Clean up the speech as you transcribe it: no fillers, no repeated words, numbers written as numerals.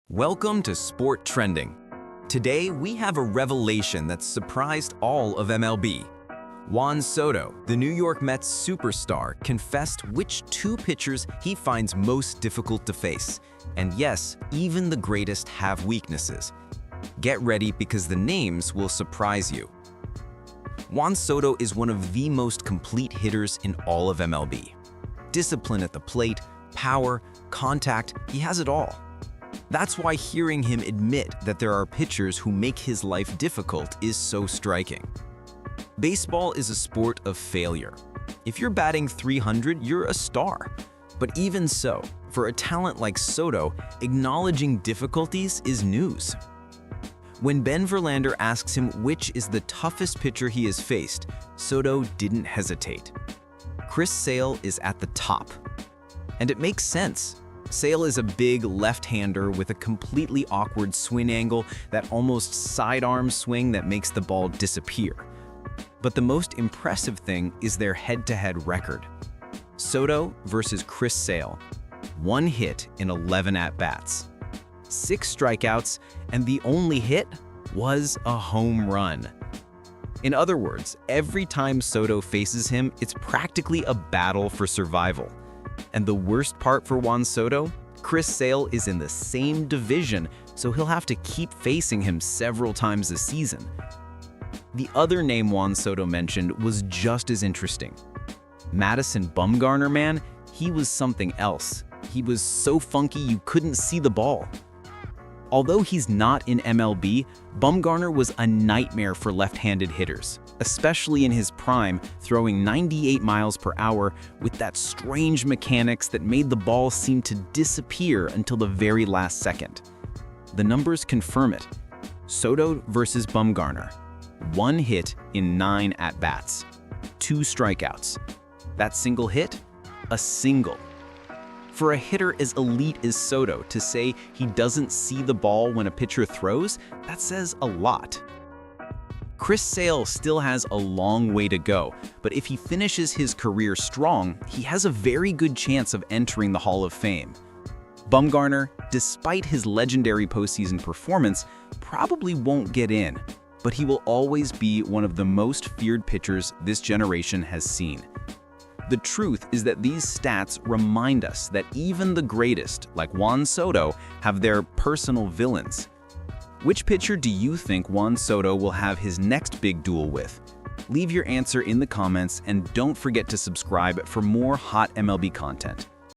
Welcome to Sport Trending. Today, we have a revelation that's surprised all of MLB. Juan Soto, the New York Mets superstar, confessed which two pitchers he finds most difficult to face. And yes, even the greatest have weaknesses. Get ready because the names will surprise you. Juan Soto is one of the most complete hitters in all of MLB. Discipline at the plate, power, contact, he has it all. That's why hearing him admit that there are pitchers who make his life difficult is so striking. Baseball is a sport of failure. If you're batting .300, you're a star. But even so, for a talent like Soto, acknowledging difficulties is news. When Ben Verlander asks him which is the toughest pitcher he has faced, Soto didn't hesitate. Chris Sale is at the top. And it makes sense. Sale is a big left-hander with a completely awkward swing angle, that almost sidearm swing that makes the ball disappear. But the most impressive thing is their head-to-head record. Soto versus Chris Sale, 1 hit in 11 at-bats, 6 strikeouts, and the only hit was a home run. In other words, every time Soto faces him, it's practically a battle for survival. And the worst part for Juan Soto? Chris Sale is in the same division, so he'll have to keep facing him several times a season. The other name Juan Soto mentioned was just as interesting. Madison Bumgarner, man, he was something else. He was so funky you couldn't see the ball. Although he's not in MLB, Bumgarner was a nightmare for left-handed hitters, especially in his prime, throwing 98 miles per hour with that strange mechanics that made the ball seem to disappear until the very last second. The numbers confirm it. Soto versus Bumgarner, 1 hit in 9 at-bats, 2 strikeouts. That single hit? A single. For a hitter as elite as Soto to say he doesn't see the ball when a pitcher throws, that says a lot. Chris Sale still has a long way to go, but if he finishes his career strong, he has a very good chance of entering the Hall of Fame. Bumgarner, despite his legendary postseason performance, probably won't get in, but he will always be one of the most feared pitchers this generation has seen. The truth is that these stats remind us that even the greatest, like Juan Soto, have their personal villains. Which pitcher do you think Juan Soto will have his next big duel with? Leave your answer in the comments and don't forget to subscribe for more hot MLB content.